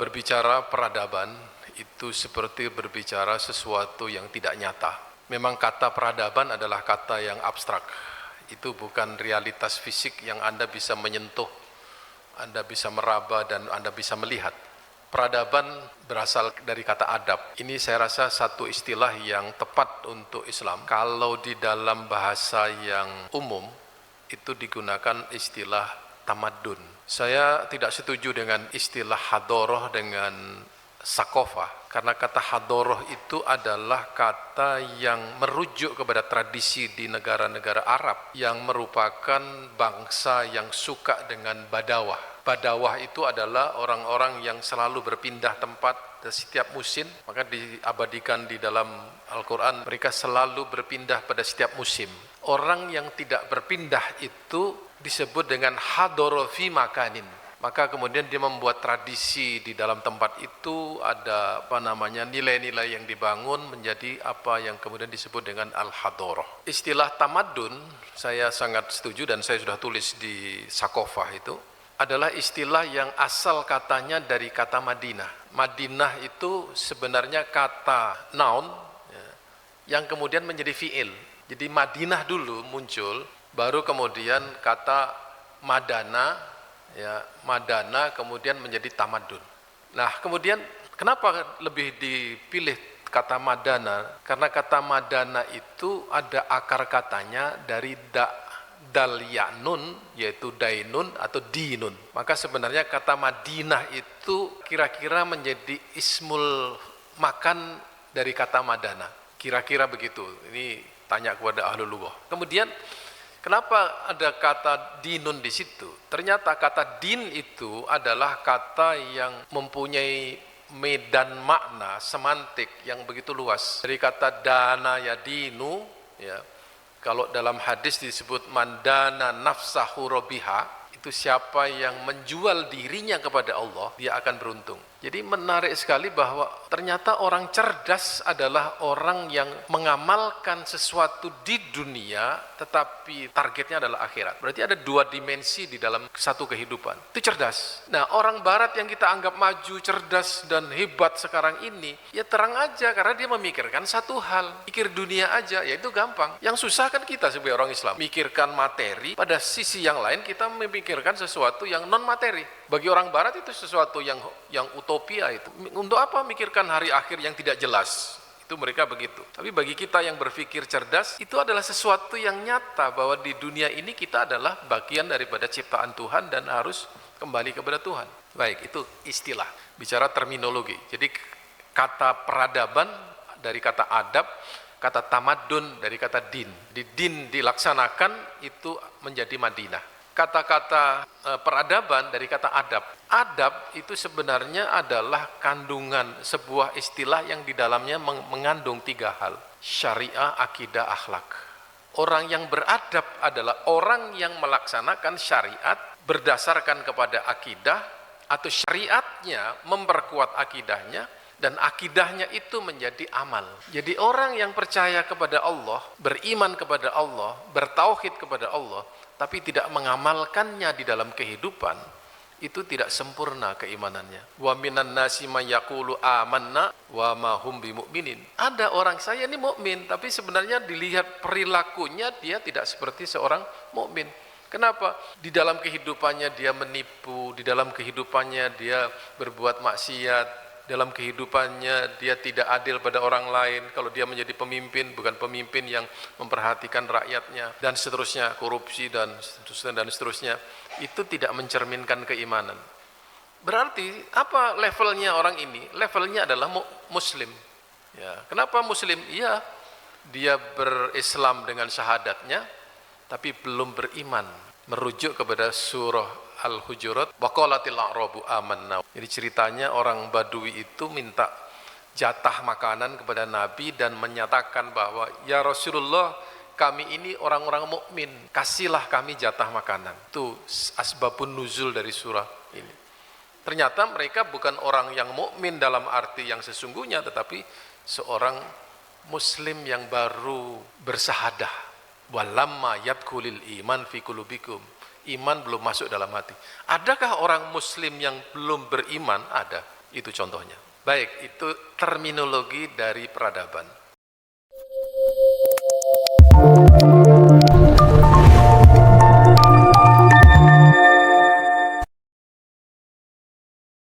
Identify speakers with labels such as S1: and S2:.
S1: Berbicara peradaban itu seperti berbicara sesuatu yang tidak nyata. Memang kata peradaban adalah kata yang abstrak. Itu bukan realitas fisik yang Anda bisa menyentuh, Anda bisa meraba dan Anda bisa melihat. Peradaban berasal dari kata adab. Ini saya rasa satu istilah yang tepat untuk Islam. Kalau di dalam bahasa yang umum itu digunakan istilah tamadun. Saya tidak setuju dengan istilah hadoroh dengan sakofah, karena kata hadoroh itu adalah kata yang merujuk kepada tradisi di negara-negara Arab yang merupakan bangsa yang suka dengan badawah. Badawah itu adalah orang-orang yang selalu berpindah tempat setiap musim, maka diabadikan di dalam Al-Quran, mereka selalu berpindah pada setiap musim. Orang yang tidak berpindah itu disebut dengan hadoro fi makanin. Maka kemudian dia membuat tradisi di dalam tempat itu, ada nilai-nilai yang dibangun menjadi apa yang kemudian disebut dengan al-hadoroh. Istilah tamadun saya sangat setuju dan saya sudah tulis di Sakofah itu, adalah istilah yang asal katanya dari kata Madinah. Madinah itu sebenarnya kata noun yang kemudian menjadi fi'il. Jadi Madinah dulu muncul, baru kemudian kata madana, madana kemudian menjadi tamadun. Nah, kemudian kenapa lebih dipilih kata madana? Karena kata madana itu ada akar katanya dari dal ya nun, yaitu dainun atau dinun. Maka sebenarnya kata Madinah itu kira-kira menjadi ismul makan dari kata madana. Kira-kira begitu. Ini tanya kepada ahlul lughah. Kemudian kenapa ada kata dinun di situ? Ternyata kata din itu adalah kata yang mempunyai medan makna semantik yang begitu luas. Dari kata dana ya dinu, kalau dalam hadis disebut mandana nafsahu robiha, itu siapa yang menjual dirinya kepada Allah, dia akan beruntung. Jadi menarik sekali bahwa ternyata orang cerdas adalah orang yang mengamalkan sesuatu di dunia tetapi targetnya adalah akhirat. Berarti ada dua dimensi di dalam satu kehidupan. Itu cerdas. Nah, orang barat yang kita anggap maju, cerdas dan hebat sekarang ini, ya terang aja karena dia memikirkan satu hal, pikir dunia aja, ya itu gampang. Yang susah kan kita sebagai orang Islam, mikirkan materi, pada sisi yang lain kita memikirkan sesuatu yang non materi. Bagi orang barat itu sesuatu yang utopia itu. Untuk apa mikirkan hari akhir yang tidak jelas? Itu mereka begitu. Tapi bagi kita yang berpikir cerdas, itu adalah sesuatu yang nyata bahwa di dunia ini kita adalah bagian daripada ciptaan Tuhan dan harus kembali kepada Tuhan. Baik, itu istilah. Bicara terminologi. Jadi kata peradaban dari kata adab, kata tamadun dari kata din. Di din dilaksanakan itu menjadi Madinah. Kata-kata peradaban dari kata adab. Adab itu sebenarnya adalah kandungan sebuah istilah yang di dalamnya mengandung tiga hal. Syariah, akidah, akhlak. Orang yang beradab adalah orang yang melaksanakan syariat berdasarkan kepada akidah, atau syariatnya memperkuat akidahnya, dan akidahnya itu menjadi amal. Jadi orang yang percaya kepada Allah, beriman kepada Allah, bertauhid kepada Allah, tapi tidak mengamalkannya di dalam kehidupan, itu tidak sempurna keimanannya. Wa minan nasi may yaqulu amanna wa ma hum bimumin. Ada orang, saya ini mukmin, tapi sebenarnya dilihat perilakunya dia tidak seperti seorang mukmin. Kenapa? Di dalam kehidupannya dia menipu, di dalam kehidupannya dia berbuat maksiat, dalam kehidupannya dia tidak adil pada orang lain. Kalau dia menjadi pemimpin, bukan pemimpin yang memperhatikan rakyatnya, dan seterusnya, korupsi dan seterusnya, itu tidak mencerminkan keimanan. Berarti apa levelnya orang ini? Levelnya adalah muslim. Ya, kenapa muslim? Iya, dia berislam dengan syahadatnya, tapi belum beriman. Merujuk kepada surah Al-Hujurat, waqalatil a'rabu amanna. Jadi ceritanya orang Badui itu minta jatah makanan kepada Nabi dan menyatakan bahwa ya Rasulullah, kami ini orang-orang mukmin, kasihlah kami jatah makanan. Itu asbabun nuzul dari surah ini. Ternyata mereka bukan orang yang mukmin dalam arti yang sesungguhnya, tetapi seorang muslim yang baru bersahadah. Walamma yadkhulil iman fi qulubikum. Iman belum masuk dalam hati. Adakah orang muslim yang belum beriman? Ada. Itu contohnya. Baik, itu terminologi dari peradaban.